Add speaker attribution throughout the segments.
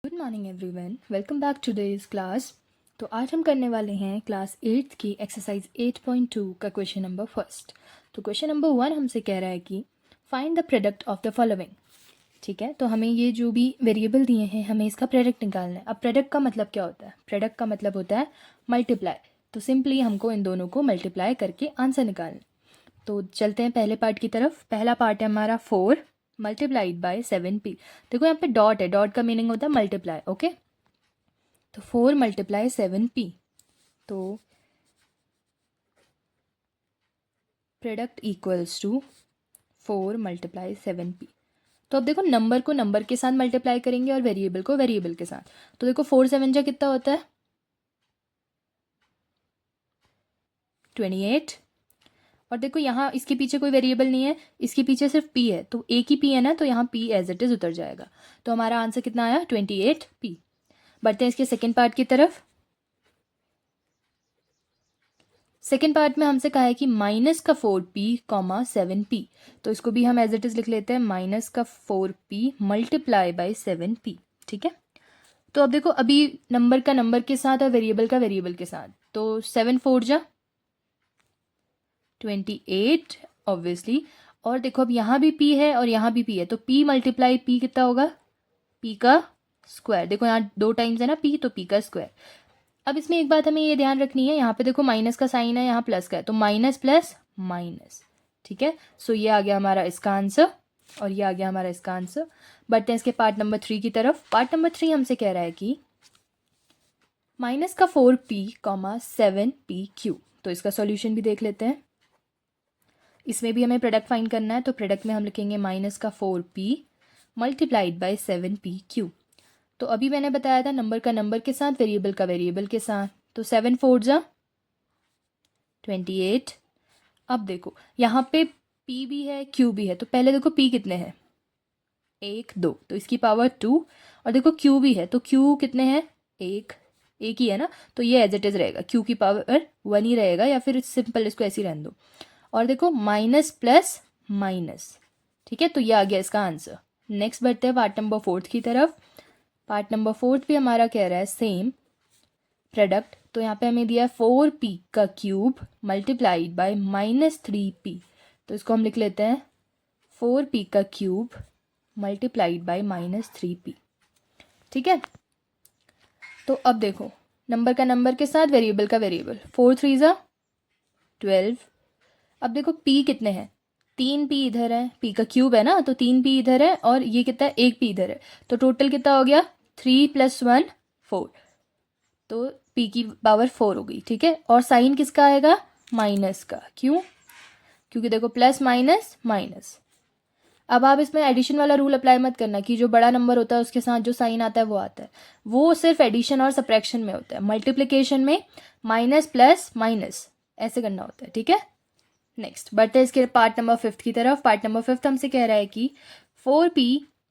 Speaker 1: Good morning everyone, welcome back to today's class. तो आज हम करने वाले हैं क्लास 8th की एक्सरसाइज 8.2 का क्वेश्चन नंबर फर्स्ट। तो क्वेश्चन नंबर 1 हमसे कह रहा है कि find the product of the following. ठीक है, तो हमें ये जो भी वेरिएबल दिए हैं हमें इसका प्रोडक्ट निकालना है। अब प्रोडक्ट का मतलब क्या होता है? प्रोडक्ट का मतलब होता है मल्टीप्लाई। तो सिंपली हमको इन दोनों को मल्टीप्लाई करके आंसर निकालना है। तो चलते हैं पहले पार्ट की तरफ। पहला पार्ट है हमारा 4 मल्टीप्लाइड बाय 7p। देखो यहाँ पे डॉट है, डॉट का मीनिंग होता है मल्टीप्लाई। ओके, तो 4 मल्टीप्लाई 7p, तो product equals to 4 multiply 7p। तो अब देखो नंबर को नंबर के साथ मल्टीप्लाई करेंगे और वेरिएबल को वेरिएबल के साथ। तो देखो 4 7 जा कितना होता है? 28। और देखो यहाँ इसके पीछे कोई वेरिएबल नहीं है, इसके पीछे सिर्फ p है, तो एक ही p है ना, तो यहाँ p एज इट इज उतर जाएगा। तो हमारा आंसर कितना आया? 28p। बढ़ते हैं इसके सेकेंड पार्ट की तरफ। सेकेंड पार्ट में हमसे कहा है कि माइनस का 4p कॉमा 7p। तो इसको भी हम एज इट इज लिख लेते हैं, माइनस का 4p मल्टीप्लाई बाय 7p। ठीक है, तो अब देखो अभी नंबर का नंबर के साथ और वेरिएबल का वेरिएबल के साथ, तो 7 4 जा 28 ऑब्वियसली। और देखो अब यहाँ भी p है और यहाँ भी p है, तो p मल्टीप्लाई p कितना होगा? p का स्क्वायर। देखो यहाँ 2 टाइम्स है ना p, तो p का स्क्वायर। अब इसमें एक बात हमें ये ध्यान रखनी है, यहाँ पे देखो माइनस का साइन है, यहाँ प्लस का है, तो माइनस प्लस माइनस। ठीक है, सो ये आ गया हमारा इसका आंसर और ये आ गया हमारा इसका आंसर। बढ़ते हैं इसके पार्ट नंबर 3 की तरफ। पार्ट नंबर 3 हमसे कह रहा है कि माइनस का 4p कॉमा 7pq। तो इसका सॉल्यूशन भी देख लेते हैं। इसमें भी हमें प्रोडक्ट फाइंड करना है, तो प्रोडक्ट में हम लिखेंगे माइनस का 4p मल्टीप्लाइड बाय 7pq। तो अभी मैंने बताया था नंबर का नंबर के साथ, वेरिएबल का वेरिएबल के साथ, तो 7 4 जा 28। अब देखो यहाँ पे p भी है q भी है, तो पहले देखो p कितने हैं? 1 2, तो इसकी पावर 2। और देखो q भी है, तो q कितने हैं? 1 1 ही है ना, तो ये एज इट इज रहेगा, q की पावर 1 ही रहेगा, या फिर सिंपल इसको ऐसे ही रहने दो। और देखो माइनस प्लस माइनस। ठीक है, तो ये आ गया इसका आंसर। नेक्स्ट बढ़ते हैं पार्ट नंबर 4 की तरफ। पार्ट नंबर 4 भी हमारा कह रहा है सेम प्रोडक्ट। तो यहाँ पे हमें दिया है 4p का cube multiplied by minus 3p। तो इसको हम लिख लेते हैं 4p का cube multiplied by minus 3p। ठीक है, तो अब देखो नंबर का नंबर के साथ, वेरिएबल का वेरिएबल, 4 3 जा 12। अब देखो p कितने हैं? 3p इधर है, p का क्यूब है ना, तो 3p इधर है और ये कितना है? 1p इधर है, तो टोटल कितना हो गया? 3 + 1 4। तो p की पावर 4 हो गई। ठीक है, और साइन किसका आएगा? माइनस का। क्यों? क्योंकि देखो प्लस माइनस माइनस। अब आप इसमें एडिशन वाला रूल अप्लाई मत करना कि जो बड़ा नंबर होता है उसके साथ जो साइन आता है वो आता है। वो सिर्फ एडिशन और सब्ट्रैक्शन में होता है, मल्टीप्लिकेशन में माइनस प्लस माइनस ऐसे करना होता है। ठीक है, नेक्स्ट बढ़ते हैं इसके पार्ट नंबर 5 की तरफ। पार्ट नंबर 5 हमसे कह रहा है कि 4p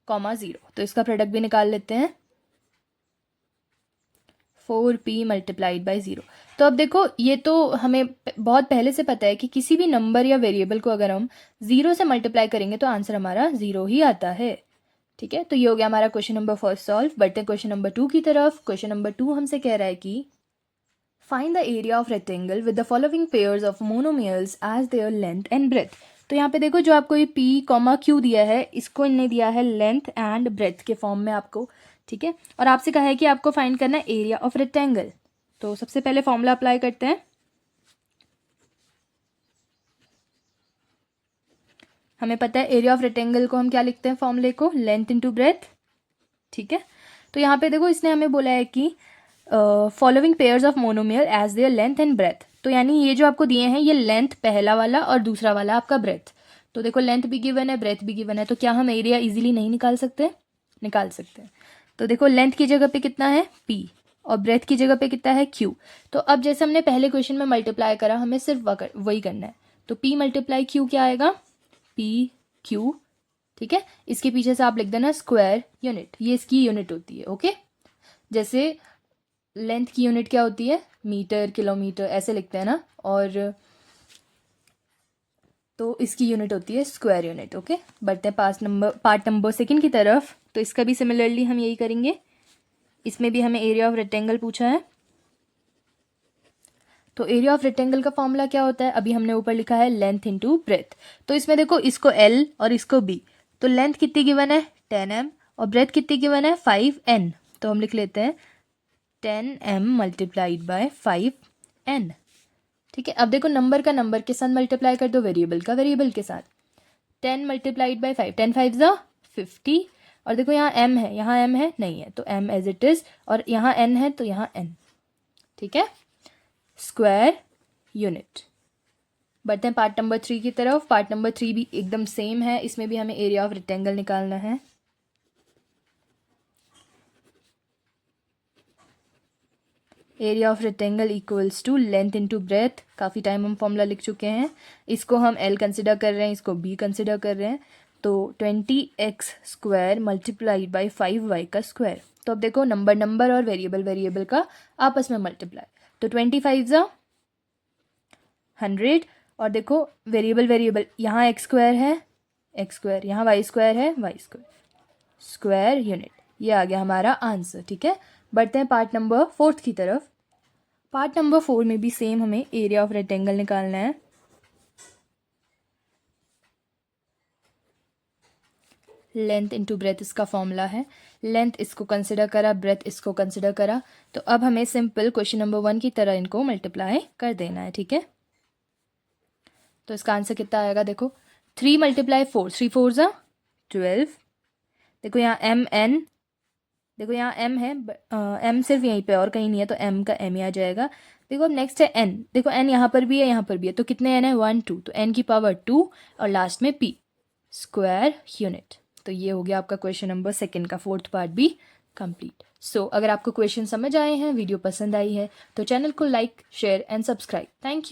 Speaker 1: कॉमा 0। तो इसका प्रोडक्ट भी निकाल लेते हैं, 4p मल्टीप्लाइड बाई 0। तो अब देखो ये तो हमें बहुत पहले से पता है कि किसी भी नंबर या वेरिएबल को अगर हम 0 से मल्टीप्लाई करेंगे तो आंसर हमारा 0 ही आता है। ठीक है, तो ये हो गया हमारा क्वेश्चन नंबर 1 सॉल्व। बढ़ते हैं क्वेश्चन नंबर 2 की तरफ। क्वेश्चन नंबर 2 हमसे कह रहा है कि find the area of rectangle with the following pairs of monomials as their length and breadth. तो यहाँ पे देखो जो आपको ये p कॉमा q दिया है, इसको इनने दिया है लेंथ एंड ब्रेथ के फॉर्म में आपको। ठीक है, और आपसे कहा है कि आपको फाइंड करना है एरिया ऑफ रेक्टेंगल। तो सबसे पहले फॉर्मूला अप्लाई करते हैं। हमें पता है एरिया ऑफ रेक्टेंगल को हम क्या लिखते हैं फॉर्मूले को? Length into breadth. ठीक है, तो यहाँ पे देखो इसने हमें बोला है कि following pairs of monomial as their length and breadth. तो यानी ये जो आपको दिए हैं ये लेंथ पहला वाला और दूसरा वाला आपका ब्रेथ। तो देखो लेंथ भी गिवन है, ब्रेथ भी गिवन है, तो क्या हम एरिया इजीली नहीं निकाल सकते? निकाल सकते हैं। तो देखो लेंथ की जगह पे कितना है p और ब्रेथ की जगह पे कितना है q। तो अब जैसे हमने पहले क्वेश्चन में मल्टीप्लाई करा, हमें सिर्फ वही करना है। तो p मल्टीप्लाई q क्या आएगा? p q। ठीक है, इसके पीछे से आप लिख देना स्क्वायर यूनिट, ये इसकी यूनिट होती है। ओके, जैसे लेंथ की यूनिट क्या होती है? मीटर किलोमीटर ऐसे लिखते हैं ना, और तो इसकी यूनिट होती है स्क्वायर यूनिट। ओके, बढ़ते हैं पार्ट नंबर 2 की तरफ। तो इसका भी सिमिलरली हम यही करेंगे। इसमें भी हमें एरिया ऑफ रेक्टेंगल पूछा है। तो एरिया ऑफ रेक्टेंगल का फॉर्मूला क्या होता है, अभी हमने ऊपर लिखा है लेंथ इंटू ब्रेथ। तो इसमें देखो इसको L और इसको B, तो लेंथ कितनी गिवन है 10m और ब्रेथ कितनी गिवन है 5n। तो हम लिख लेते हैं 10m मल्टीप्लाइड बाय 5n। ठीक है, अब देखो नंबर का नंबर के साथ मल्टीप्लाई कर दो, वेरिएबल का वेरिएबल के साथ। 10 मल्टीप्लाइड बाय 5, 10 5 ज़ा 50। और देखो यहाँ m है, यहाँ m है नहीं है, तो m एज इट इज़, और यहाँ n है तो यहाँ n। ठीक है, स्क्वायर यूनिट। बढ़ते हैं पार्ट नंबर 3 की तरफ। पार्ट नंबर 3 भी एकदम सेम है, इसमें भी हमें एरिया ऑफ रेक्टेंगल निकालना है। Area of rectangle equals to length into breadth. काफ़ी टाइम हम फॉर्मूला लिख चुके हैं, इसको हम L कंसिडर कर रहे हैं, इसको B कंसिडर कर रहे हैं। तो 20x square multiplied by 5y का स्क्वायर। तो अब देखो नंबर नंबर और वेरिएबल वेरिएबल का आपस में मल्टीप्लाई, तो 25 ज़ा 100, और देखो वेरिएबल वेरिएबल, यहाँ x स्क्वायर है x स्क्वायर, यहाँ y स्क्वायर है y स्क्वायर, स्क्वायर यूनिट। ये आ गया हमारा आंसर। ठीक है, बढ़ते हैं पार्ट नंबर 4 की तरफ। पार्ट नंबर 4 में भी सेम हमें एरिया ऑफ रेक्टेंगल निकालना है। लेंथ इनटू ब्रेथ इसका फॉर्मूला है, लेंथ इसको कंसिडर करा, ब्रेथ इसको कंसिडर करा, तो अब हमें सिंपल क्वेश्चन नंबर 1 की तरह इनको मल्टीप्लाई कर देना है। ठीक है, तो इसका आंसर कितना आएगा, देखो 3 मल्टीप्लाई 4, 3 4 ज़ा 12। देखो यहाँ m देखो यहाँ m है, m सिर्फ यहीं पे और कहीं नहीं है, तो m का m ही आ जाएगा। देखो अब नेक्स्ट है n, देखो n यहाँ पर भी है यहाँ पर भी है, तो कितने n है 1 2, तो n की पावर 2 और लास्ट में p, स्क्वायर यूनिट। तो ये हो गया आपका क्वेश्चन नंबर 2 का 4th पार्ट भी कंप्लीट। सो अगर आपको क्वेश्चन समझ आए हैं, वीडियो पसंद आई है, तो चैनल को like share and subscribe. Thank you.